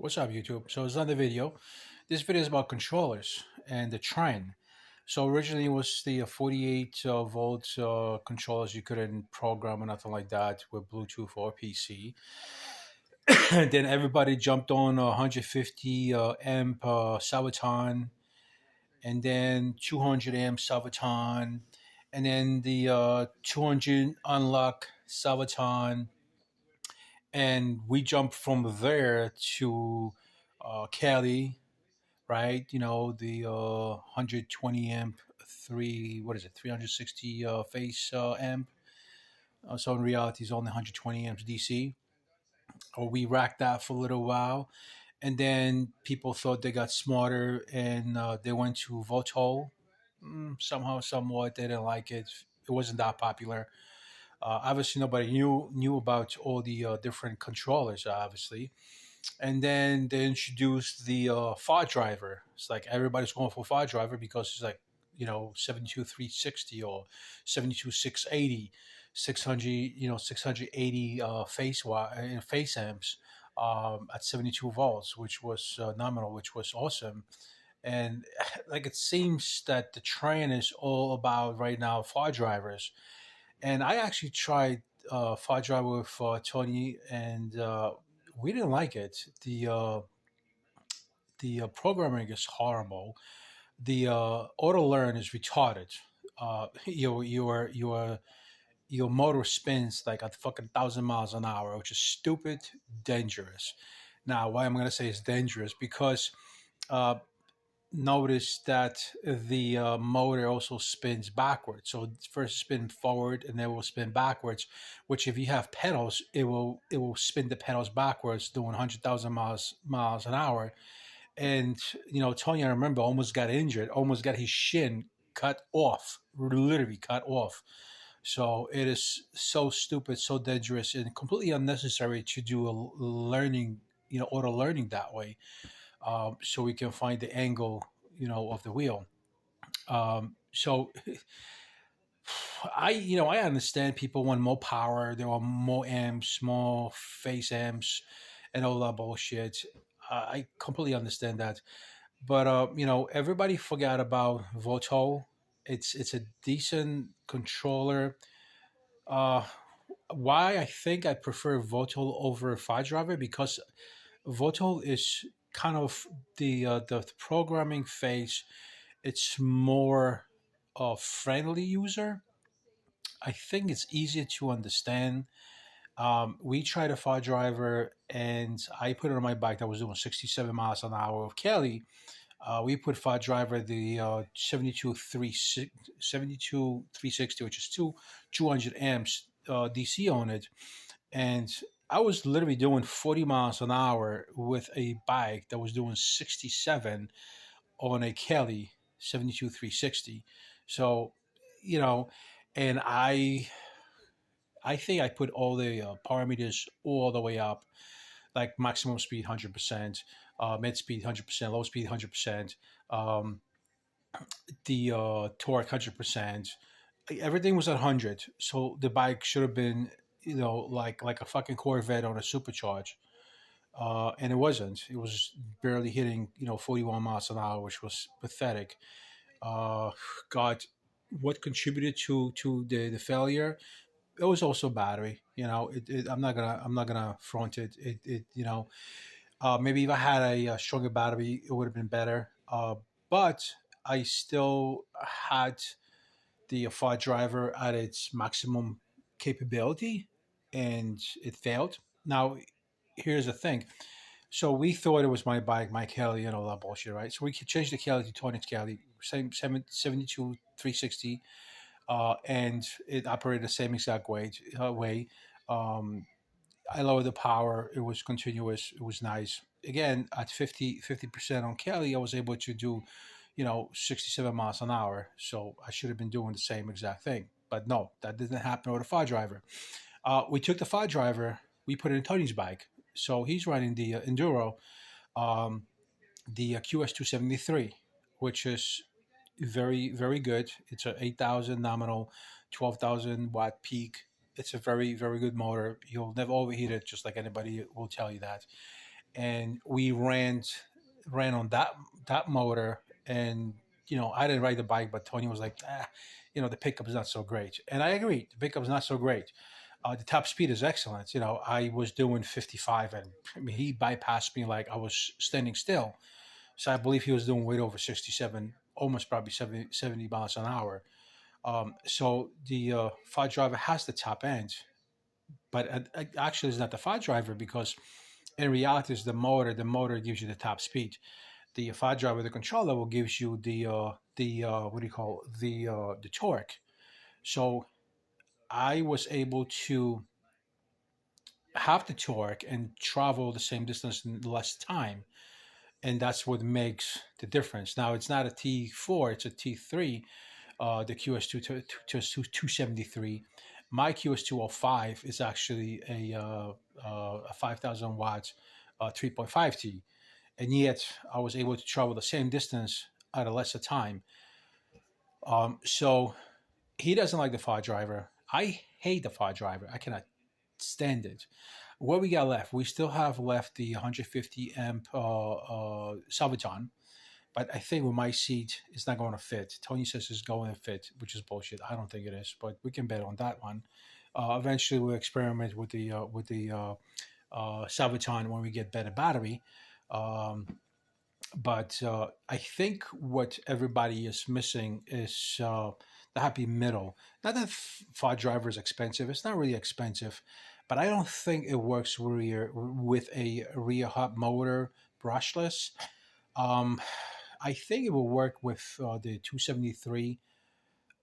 What's up, YouTube? So it's another video. This video is about controllers and the trend. So originally it was the 48 volt controllers. You couldn't program or nothing like that with Bluetooth or PC. And then everybody jumped on 150 amp Sabaton, and then 200 amp Sabaton, and then the 200 unlock Sabaton, and we jumped from there to Cali, right? You know, the 120 amp, what is it, 360 phase amp. So in reality, it's only 120 amps DC. Or we racked that for a little while. And then people thought they got smarter and they went to votol. Somehow, somewhat, they didn't like it. It wasn't that popular. Obviously, nobody knew about all the different controllers, obviously. And then they introduced the far driver. It's like everybody's going for far driver because it's like 72 360 or 72 680, 600, 680 face amps at 72 volts, which was nominal, which was awesome. And like it seems that the trend is all about right now far drivers. And I actually tried far driver with Tony, and we didn't like it. The programming is horrible. The auto learn is retarded. Your motor spins like a fucking 1,000 miles an hour, which is stupid, dangerous. Now, why I'm gonna say it's dangerous because uh, notice that the motor also spins backwards. So first spin forward and then it will spin backwards. Which, if you have pedals, it will spin the pedals backwards, doing 100,000 miles an hour. And Tony, I remember, almost got injured, almost got his shin cut off, literally cut off. So it is so stupid, so dangerous, and completely unnecessary to do a learning, auto learning that way. So we can find the angle, of the wheel. So I understand people want more power. There are more amps, more face amps, and all that bullshit. I completely understand that. But everybody forgot about Votol. It's a decent controller. Uh, why I think I prefer Votol over Fire Driver, because Votol is kind of the programming phase. It's more friendly user. I think it's easier to understand. We tried a Fire Driver, and I put it on my bike that was doing 67 miles an hour with Kelly. We put Fire Driver, the 72 360, which is 200 amps DC on it. And I was literally doing 40 miles an hour with a bike that was doing 67 on a Kelly 72 360. So, you know, and I think I put all the parameters all the way up, like maximum speed 100%, mid speed 100%, low speed 100%, um, the torque 100%. Everything was at 100, so the bike should have been, like a fucking Corvette on a supercharge. And it wasn't. It was barely hitting, 41 miles an hour, which was pathetic. Uh, God, what contributed to the failure? It was also battery. I'm not gonna front it. Maybe if I had a stronger battery, it would have been better. But I still had the far driver at its maximum capability, and it failed. Now, here's the thing. So we thought it was my bike, my Kelly, and all that bullshit, right? So we could change the Kelly to Tony's Kelly, same 72 360, and it operated the same exact way. Um, I lowered the power. It was continuous. It was nice. Again, at 50% on Kelly, I was able to do, 67 miles an hour. So I should have been doing the same exact thing. But no, that didn't happen with the fire driver. We took the fire driver, we put it in Tony's bike. So he's riding the Enduro, um, the QS273, which is very, very good. It's a 8,000 nominal, 12,000 watt peak. It's a very, very good motor. You'll never overheat it, just like anybody will tell you that. and we ran on that motor. And I didn't ride the bike, but Tony was like, the pickup is not so great, and I agree, the pickup is not so great. The top speed is excellent. I was doing 55, and I mean, he bypassed me like I was standing still. So I believe he was doing way over 67, almost probably 70 miles an hour. So the Ford driver has the top end, but actually it's not the Ford driver, because in reality it's the motor. The motor gives you the top speed. The Ford driver, the controller, will gives you the what do you call it? The torque. So I was able to have the torque and travel the same distance in less time, and that's what makes the difference. Now it's not a T4, it's a T3. The QS2 to 273. My QS205 is actually a 5,000 watts 3.5T, and yet I was able to travel the same distance at a lesser time. So he doesn't like the far driver. I hate the far driver. I cannot stand it. What we got left? We still have left the 150 amp Saviton, but I think with my seat, it's not going to fit. Tony says it's going to fit, which is bullshit. I don't think it is, but we can bet on that one. Eventually, we'll experiment with the Saviton when we get better battery. Um, but I think what everybody is missing is the happy middle. Not that far driver is expensive; it's not really expensive, but I don't think it works with a rear hub motor brushless. Um, I think it will work with the 273,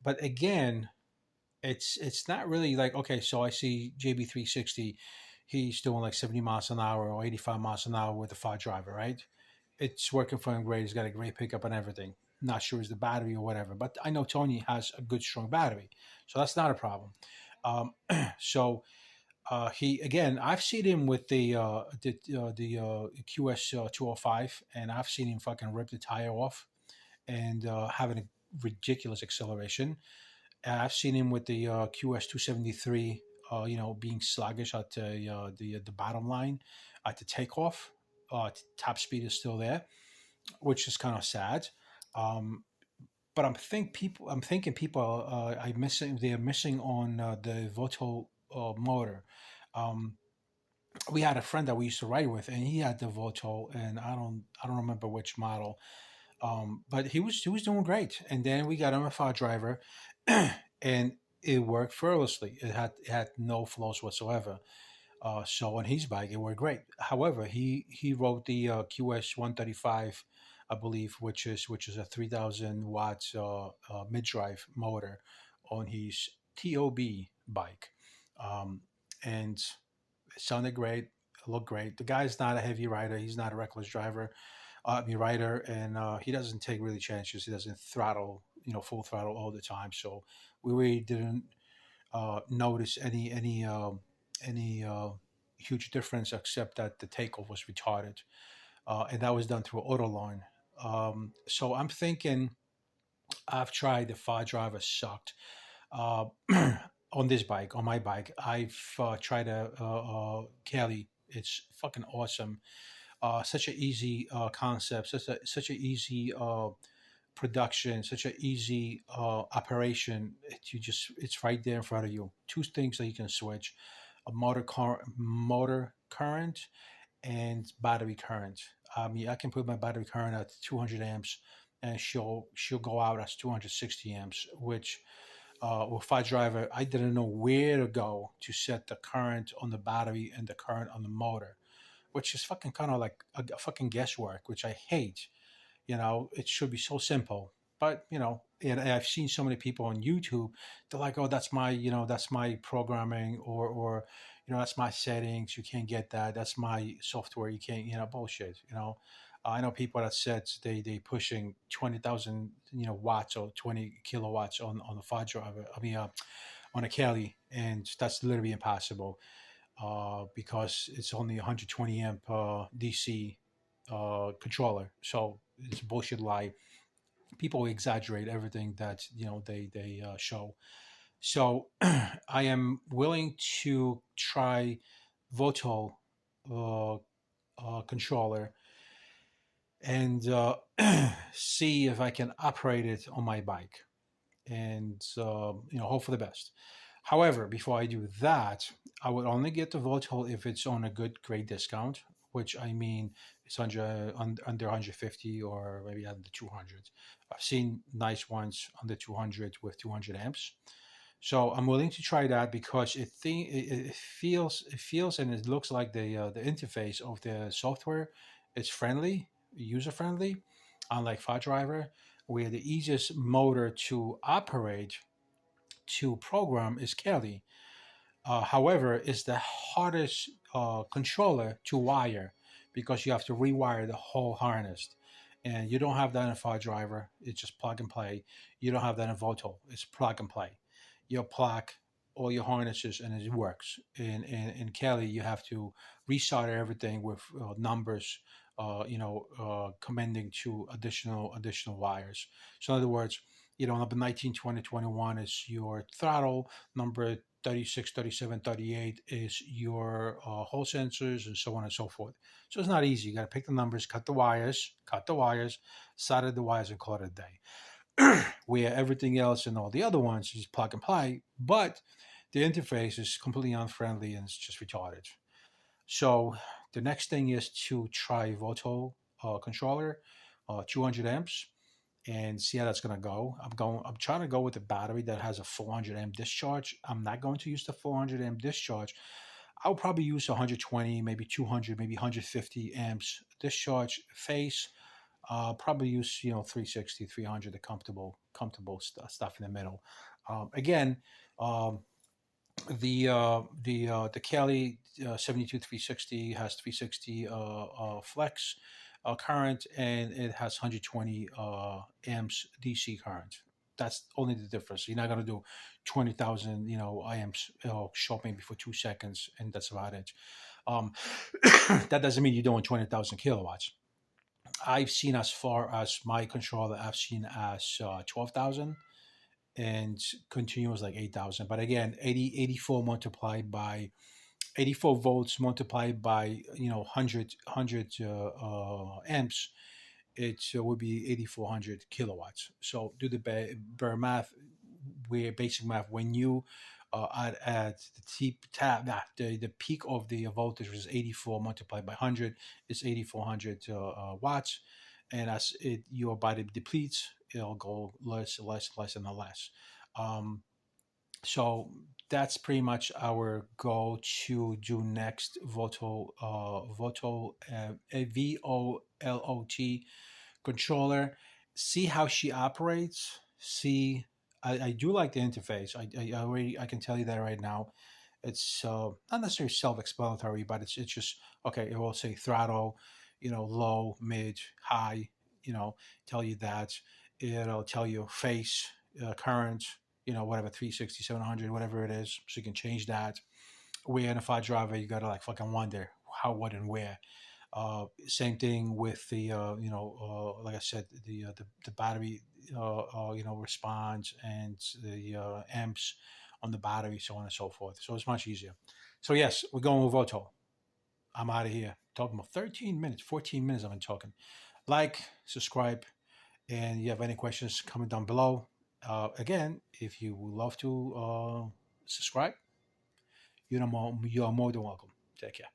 but again, it's not really like, okay. So I see JB360, he's doing like 70 miles an hour or 85 miles an hour with the far driver, right? It's working for him great. He's got a great pickup and everything. Not sure it's the battery or whatever, but I know Tony has a good strong battery, so that's not a problem. Um, so he again, I've seen him with the QS 205, and I've seen him fucking rip the tire off and having a ridiculous acceleration. I've seen him with the QS 273, being sluggish at the bottom line at the takeoff. Top speed is still there, which is kind of sad. Um, but I'm thinking people are missing. They're missing on the votol motor. Um, we had a friend that we used to ride with, and he had the votol, and I don't remember which model. But he was doing great. And then we got him a far driver, and it worked flawlessly. It had no flaws whatsoever. So on his bike, it worked great. However, he rode the QS 135, I believe, which is a 3,000 watts mid drive motor on his TOB bike, and it sounded great. It looked great. The guy's not a heavy rider. He's not a reckless driver. Rider, and he doesn't take really chances. He doesn't throttle, full throttle all the time. So we really didn't notice any huge difference, except that the takeoff was retarded, and that was done through Autoline. So I'm thinking I've tried the far driver sucked. Uh, on this bike, on my bike, I've tried a Kelly. It's fucking awesome. Such an easy concept, such an easy production, such an easy operation. It's right there in front of you. Two things that you can switch: a motor current and battery current. I can put my battery current at 200 amps, and she'll go out as 260 amps. Which with Fire Driver, I didn't know where to go to set the current on the battery and the current on the motor, which is fucking kind of like a fucking guesswork, which I hate. It should be so simple. But and I've seen so many people on YouTube. They're like, "Oh, that's my programming," or "That's my settings. You can't get that. That's my software. You can't." Bullshit. I know people that said they pushing 20,000 watts or 20 kilowatts on the file driver. I mean, on a Kelly, and that's literally impossible because it's only 120 amp DC controller. So it's a bullshit lie. People exaggerate everything that they show. So I am willing to try votol controller and see if I can operate it on my bike and hope for the best. However, before I do that, I would only get the votol if it's on a good great discount, which I mean it's under 150 or maybe under 200. I've seen nice ones under 200 with 200 amps. So I'm willing to try that because it feels and it looks like the interface of the software is friendly, user friendly, unlike Fat Driver, where the easiest motor to operate to program is Kelly. However, it's the hardest controller to wire because you have to rewire the whole harness. And you don't have that in Fire Driver. It's just plug and play. You don't have that in Voto. It's plug and play. You plug all your harnesses and it works. In Kelly, you have to resolder everything with numbers, commending to additional wires. So in other words, number 19, 20, 21 is your throttle, number 36, 37, 38 is your hole sensors, and so on and so forth. So it's not easy. You got to pick the numbers, cut the wires, solder the wires, and call it a day. Where everything else and all the other ones is plug and play, but the interface is completely unfriendly and it's just retarded. So the next thing is to try Voto controller, 200 amps, and see how that's gonna go. I'm trying to go with a battery that has a 400 amp discharge. I'm not going to use the 400 amp discharge. I'll probably use 120, maybe 200, maybe 150 amps discharge face. Probably use 360, 300, the comfortable stuff in the middle. Again, um, the Kelly 72 360 has 360 flex current, and it has 120 amps DC current. That's only the difference. You're not gonna do 20,000 amps short maybe for 2 seconds, and that's about it. Um, that doesn't mean you're doing 20,000 kilowatts. I've seen as far as my controller, I've seen as 12,000, and continuous like 8,000. But again, 84 multiplied by 84 volts multiplied by 100 amps, it would be 8400 kilowatts. So do the bare math, where basic math, when you at the the peak of the voltage was 84 multiplied by 100 is 8400 watts, and as your body depletes, it'll go less and less. um, so that's pretty much our goal to do next VOLOT controller. See how she operates. See, I do like the interface. I can tell you that right now. It's not necessarily self-explanatory, but it's just okay. It will say throttle, low, mid, high. Tell you that. It'll tell you face, current, whatever, 360, 700, whatever it is. So you can change that. Where in a file driver, you gotta like fucking wonder how, what, and where. Same thing with the, like I said, the battery, response, and the amps on the battery, so on and so forth. So it's much easier. So yes, we're going with Voto. I'm out of here. Talking about 13 minutes, 14 minutes I've been talking. Like, subscribe, and you have any questions, comment down below. Again, if you would love to subscribe, you are more than welcome. Take care.